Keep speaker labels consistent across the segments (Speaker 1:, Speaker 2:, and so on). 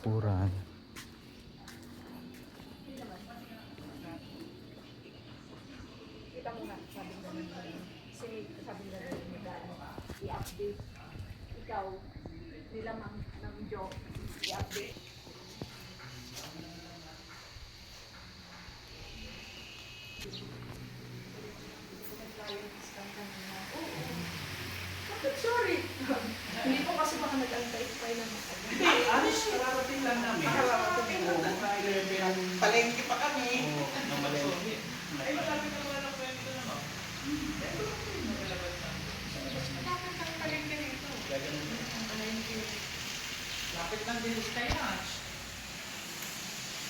Speaker 1: bakuran.
Speaker 2: Kita mo nga, sabi nga i-update. Ikaw, nilamang ng joke, i-update. Sorry. Hindi po kasi baka nag-antay pa ng
Speaker 3: Hindi, alis, kararating lang namin. Kararating lang namin. Palengke pa kami. Oo, namalengke. Ay, malapit na wala ng pwede na naman. Malapit ang palengke nito. Ang palengke. Lapit lang din sa Kainas.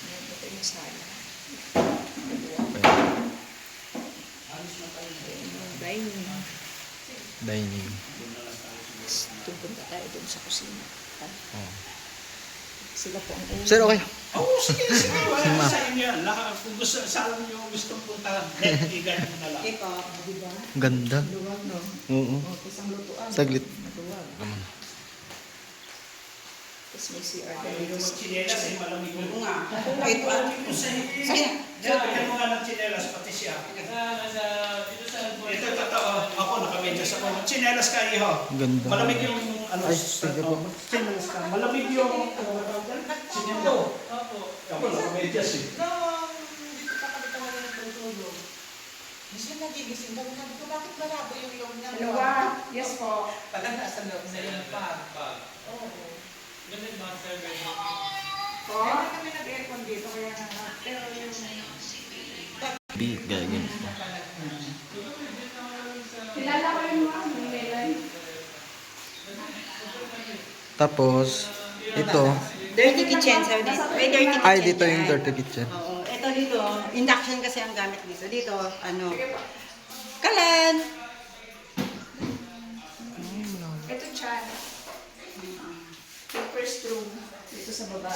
Speaker 2: ito yung sala.
Speaker 3: Alis na tayo.
Speaker 2: Dining.
Speaker 1: Dining.
Speaker 2: Pupunta tayo dun sa kusina.
Speaker 1: Oh.
Speaker 2: Sila po ang ulo.
Speaker 1: Sir, okay.
Speaker 3: Oo, sige. Wala sa inyo. Lahat, kung gusto, saan nyo gustong punta, netigan mo na lang.
Speaker 2: Ito, di ba?
Speaker 1: Ganda.
Speaker 2: Luwag, no?
Speaker 1: Oo.
Speaker 2: O, isang lutuan.
Speaker 1: Saglit.
Speaker 2: Luwag. Tapos may CR.
Speaker 3: Ayaw yung magchinelas, ay malamig mo nga.
Speaker 2: Ito,
Speaker 3: Sige. Lagyan mo nga ng chinelas, pati siya. Ito, totoo. Ako, nakamedyas ako. Chinelas ka, iho.
Speaker 1: Ganda.
Speaker 3: Malamig yung, ano,
Speaker 1: Ay, sige po.
Speaker 3: chinelas ka. Malamig yung, chinelas. Ako, nakamedyas eh.
Speaker 4: Gusto nagigising daw na ko bakit malabo yung iyong na
Speaker 2: Dalawa. Yes po.
Speaker 4: Pala nasa loob na yung pag. Oo.
Speaker 2: Po.
Speaker 4: Kaya kami nag-aircon dito kaya na pero yung
Speaker 1: Big, ganyan.
Speaker 2: Kilala ko yung mga Melay.
Speaker 1: Tapos, ito.
Speaker 4: dirty kitchen sabi dito. May dirty kitchen.
Speaker 1: Ay, dito yung dirty kitchen.
Speaker 4: Oo. Ito dito, induction kasi ang gamit dito. Dito, ano, kalan.
Speaker 2: Ito chan. Yung first room. Dito sa baba.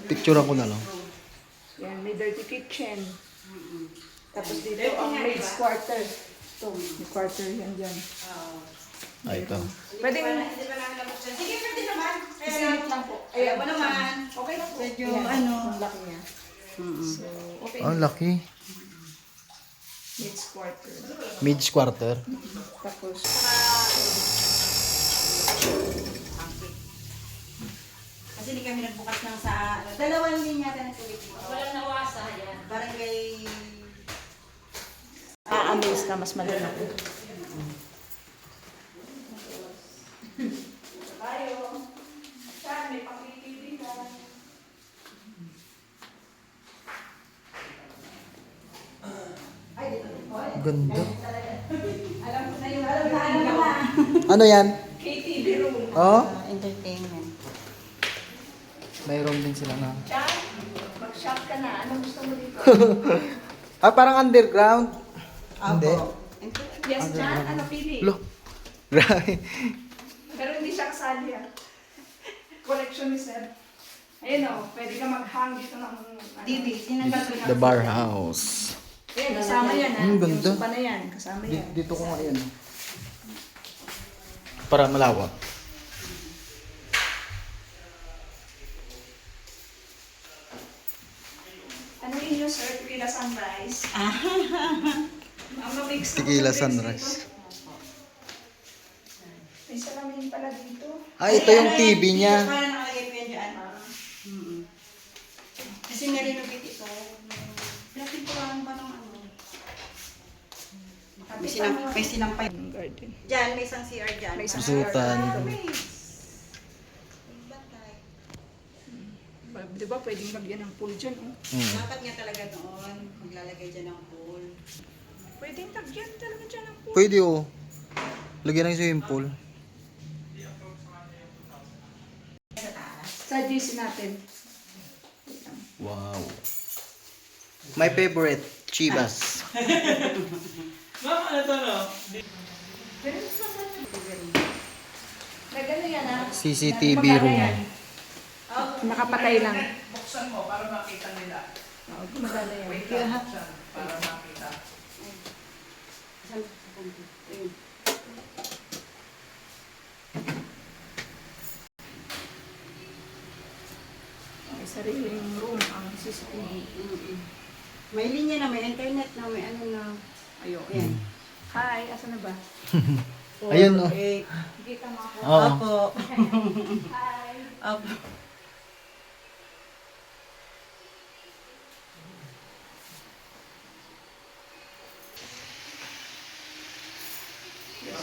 Speaker 1: Picturean ko na lang.
Speaker 2: Yan, may dirty kitchen. Tapos dito ang maid's quarter. Ito, may quarter yan dyan.
Speaker 4: Oo.
Speaker 1: Ay, ito.
Speaker 2: Pwede mo
Speaker 4: Hindi ba namin nabuksan? Sige, pwede naman.
Speaker 2: isilip lang po.
Speaker 4: Ayan mo naman.
Speaker 2: Okay na po.
Speaker 4: Medyo,
Speaker 2: Ayan,
Speaker 4: ano.
Speaker 2: ang laki niya. So, okay.
Speaker 1: Oh, laki.
Speaker 2: Maid's quarter.
Speaker 1: Midge quarter.
Speaker 2: Tapos,
Speaker 4: Kasi hindi kami nagbukas ng sa, ano, dalawang linya yata ng tubig dito.
Speaker 5: Walang nawasa yan.
Speaker 4: Barangay,
Speaker 2: a-amaze ka, mas malaki. Tayo. Saan, may pang-TV ka.
Speaker 1: Ganda.
Speaker 2: Alam ko na yung alam na.
Speaker 1: Ano yan?
Speaker 2: KTV room.
Speaker 1: Oh?
Speaker 4: entertainment.
Speaker 1: Mayroon din sila na.
Speaker 2: Chan, mag-shop ka na. Anong gusto mo dito?
Speaker 1: Ah, parang underground. Hindi.
Speaker 2: Yes, Chan. Ano pili?
Speaker 1: Lo. Grabe.
Speaker 2: Pero hindi siya kasali ah. Collection ni Sir. Ayun o, pwede ka mag-hang dito ng...
Speaker 4: TV, sinanggal ko na.
Speaker 1: The bar house.
Speaker 2: Ayan, kasama yan ha.
Speaker 1: Ang ganda.
Speaker 2: Yung sopa na yan, kasama yan.
Speaker 1: Dito ko nga yan. Para malawak.
Speaker 2: Ano yun yung Sir? Tequila Sunrise. Ang mamix na
Speaker 1: Tequila
Speaker 2: drinks
Speaker 1: Sunrise.
Speaker 2: dito. May salamin pala dito.
Speaker 1: Ah, ito yung TV niya.
Speaker 4: Para nakalagay ko yan dyan. Kasi nirenovate ito. Pinapinturahan ba ng ano? May sinampay.
Speaker 2: Ang garden.
Speaker 4: Dyan, may isang CR dyan.
Speaker 2: May isang
Speaker 1: Susutan.
Speaker 2: Di ba pwedeng lagyan ng pool dyan? Oh.
Speaker 4: Dapat nga talaga noon, maglalagay dyan ng pool.
Speaker 2: Pwedeng lagyan talaga dyan ng pool.
Speaker 1: Pwede oh. Lagyan ng swimming pool.
Speaker 2: Sa GC natin.
Speaker 1: Wow. My favorite, Chivas.
Speaker 3: Mama, ano to, no?
Speaker 2: Nagano yan ah.
Speaker 1: CCTV
Speaker 2: Magana
Speaker 1: room.
Speaker 2: yan. Nakapatay lang.
Speaker 3: Buksan mo para makita nila.
Speaker 2: Oo, magana yan.
Speaker 3: Kaya buksan para makita.
Speaker 2: sariling room ang CCTV.
Speaker 4: May linya na, may internet na, may ano na.
Speaker 2: Ayun.
Speaker 4: Ayan.
Speaker 2: Hi, asa na ba?
Speaker 1: Ayun, oh.
Speaker 4: 8.
Speaker 2: Kita mo ako.
Speaker 1: Oo.
Speaker 4: Opo.
Speaker 2: Hi.
Speaker 4: Opo.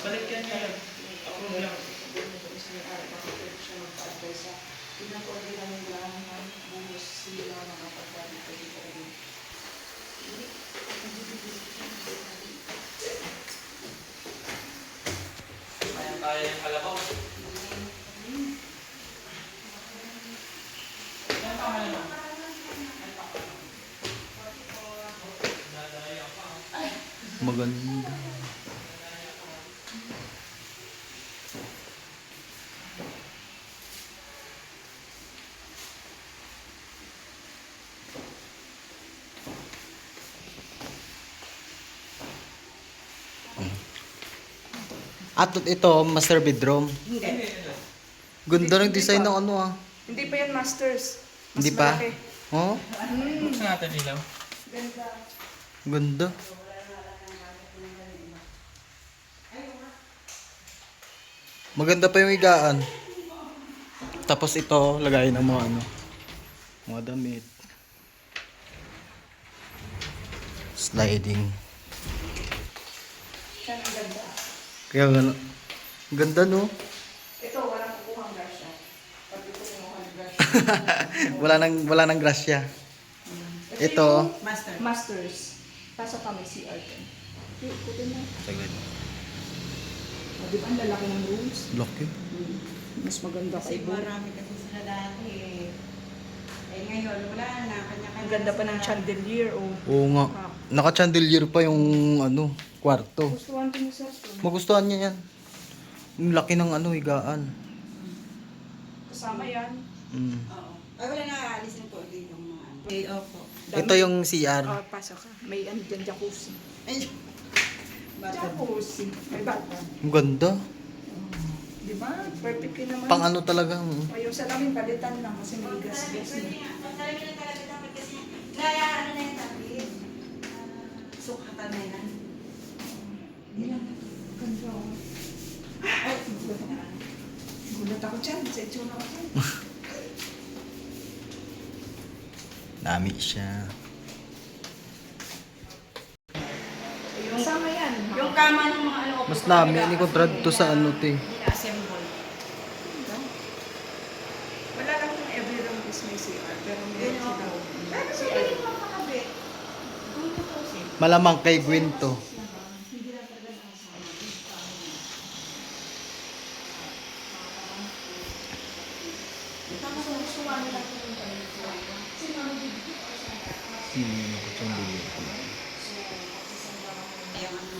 Speaker 3: Balik yan ngayon. Approve lang. Kaya yung kalabaw. Yan pa nga naman.
Speaker 1: Maganda. At ito, master bedroom.
Speaker 4: Hindi.
Speaker 1: Ganda ng design ng ano ah.
Speaker 2: Hindi pa yan masters. Mas
Speaker 1: Hindi pa?
Speaker 2: malaki.
Speaker 1: Oh,
Speaker 3: Buksan natin ilaw.
Speaker 2: Ganda.
Speaker 1: ganda. Maganda pa yung higaan. Tapos ito, lagayin ng mga ano. Mga damit. Sliding.
Speaker 2: Yan ang ganda.
Speaker 1: Kaya gano. Ganda no?
Speaker 2: Ito, walang kukuhang grasya. Pag ito kumuha ng grasya.
Speaker 1: wala nang grasya. Ito.
Speaker 2: yung
Speaker 4: Master.
Speaker 2: Masters. Pasok kami CR 10. Putin na.
Speaker 1: Saglit.
Speaker 2: O, di ba ang lalaki ng rooms?
Speaker 1: Laki.
Speaker 2: Mas maganda
Speaker 4: Kasi
Speaker 2: kay Bo.
Speaker 4: marami kasi sila dati. Eh ngayon, wala na. Kanya-kanya.
Speaker 2: Ang ganda pa ng chandelier. O,
Speaker 1: Oo nga. Naka-chandelier pa yung ano, kwarto.
Speaker 2: gustuhan ko ni Sir.
Speaker 1: Magustuhan niya yan. Yung laki ng ano, higaan.
Speaker 2: Kasama yan.
Speaker 1: Mm.
Speaker 4: Oo. Ay, wala na. Aalisin po dito yung mga ano. Okay, opo.
Speaker 1: Ito yung CR.
Speaker 2: O, pasok ka. May ano dyan, jacuzzi.
Speaker 4: Ay, bata.
Speaker 2: Jacuzzi. May bata.
Speaker 1: Ang ganda.
Speaker 2: Di ba? Perfect yun naman.
Speaker 1: Pang ano talaga.
Speaker 2: O, yung salamin palitan lang kasi may gas-gas na.
Speaker 4: Pagdalami lang talaga dapat kasi naya ano na yung tapit. Sukatan na yan.
Speaker 2: Hindi lang. Ganda o. Ay, gulat ako dyan. Sa itsura ko dyan.
Speaker 1: Dami siya.
Speaker 2: Kasama yan.
Speaker 4: Yung kama ng mga ano.
Speaker 1: Mas dami. Ini ko to sa ano to eh.
Speaker 4: Ina-assemble.
Speaker 2: Wala lang kung every room is may CR. Pero
Speaker 4: Yun
Speaker 2: meron
Speaker 4: ako.
Speaker 2: sila.
Speaker 4: Pero sa hindi mo makakabit. Kung ito kasi.
Speaker 1: Malamang kay Gwen to. Chandelier.
Speaker 4: Yung ano.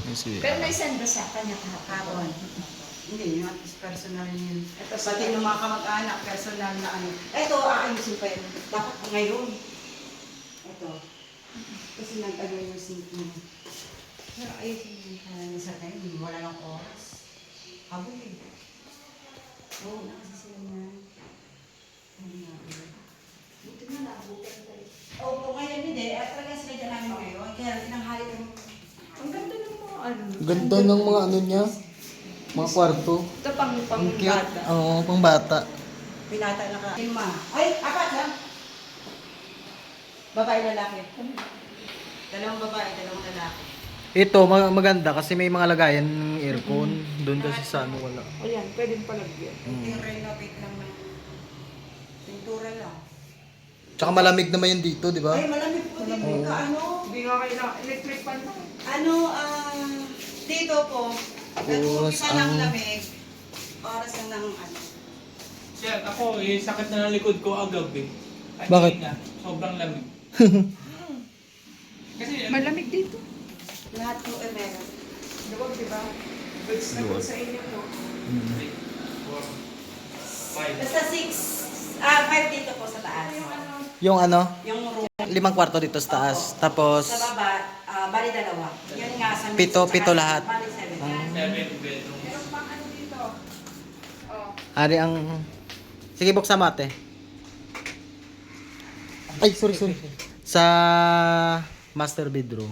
Speaker 1: Yung CR.
Speaker 2: Pero may send ba sa kanya kahapon?
Speaker 4: Kapon. Hindi, yung at least personal yun. Ito, pati ng mga kamag-anak, personal na ano. Ito, aayusin pa yun. Dapat ngayon. Ito. Kasi nag-ano yung sink mo. Pero ayusin yun. Sa tayo, wala ng oras. Habol eh. Oo, nakasi sila na. Buti na nabutan tayo. Opo, ngayon hindi. At talaga sila dyan namin ngayon. Kaya tinanghali kami.
Speaker 2: Ang ganda ng mga ano.
Speaker 1: Ganda ng mga ano niya. Mga kwarto.
Speaker 2: Ito pang
Speaker 1: Ang cute.
Speaker 2: bata.
Speaker 1: Oo, pang bata.
Speaker 4: Pinata na ka. Lima. Ay, apat ha? Babae, lalaki. Dalawang babae, dalawang lalaki.
Speaker 1: Ito, maganda kasi may mga lagayan ng aircon. Doon kasi sa ano wala.
Speaker 2: Ayan, pwedeng palagyan.
Speaker 4: Yung renovate lang ng pintura lang.
Speaker 1: Tsaka malamig naman yun dito, di ba?
Speaker 4: Ay, malamig po dito.
Speaker 1: Oo.
Speaker 4: Ano?
Speaker 2: Hindi nga kailangan. Electric pan lang.
Speaker 4: Ano, dito po.
Speaker 1: Oras
Speaker 4: Isa ng
Speaker 1: ang-
Speaker 4: lamig. Oras lang ng ano.
Speaker 3: Siya, ako eh, sakit na ng likod ko agad eh.
Speaker 1: Bakit?
Speaker 3: Na, sobrang lamig. Kasi
Speaker 2: Malamig dito.
Speaker 4: Lahat po eh meron.
Speaker 2: Luwag, di ba? Goods na
Speaker 1: Luwag.
Speaker 2: goods sa inyo, no?
Speaker 3: 5.
Speaker 4: Basta 5 dito po sa taas.
Speaker 1: Yung ano,
Speaker 4: Yung room
Speaker 1: 5 kwarto dito sa taas. Tapos,
Speaker 4: sa baba, bali dalawa. Yun nga sa
Speaker 1: Pito lahat.
Speaker 4: Bali 7.
Speaker 3: 7 bedrooms.
Speaker 2: Meron pang ano dito. Oh.
Speaker 1: ari ang... Sige, buksan mo ate. Ay, sorry. Sa master bedroom.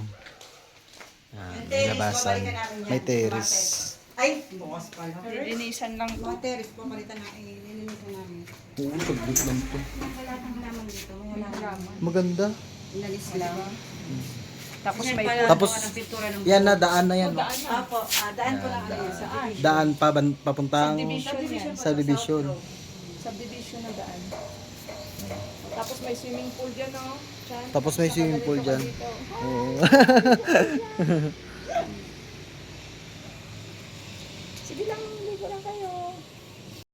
Speaker 1: Yan, may labasan. May terrace.
Speaker 4: Ay, bukas pala.
Speaker 2: Linisan lang to.
Speaker 4: Mga terrace po, palitan na, nilinisan namin.
Speaker 1: Oo, saglit lang to.
Speaker 4: Wala kang naman dito, may halaman.
Speaker 1: Maganda.
Speaker 4: Inalis lang.
Speaker 2: Tapos may
Speaker 1: Tapos, yan na, daan na yan.
Speaker 4: Apo, daan ko lang ano yun. Saan?
Speaker 1: Daan papuntang
Speaker 2: subdivision yan.
Speaker 1: subdivision.
Speaker 2: Subdivision na daan. Tapos may swimming pool dyan, no? Chan.
Speaker 1: Tapos may swimming pool dyan.
Speaker 2: Dito.
Speaker 1: Oo.
Speaker 2: Sige lang, ligo lang kayo.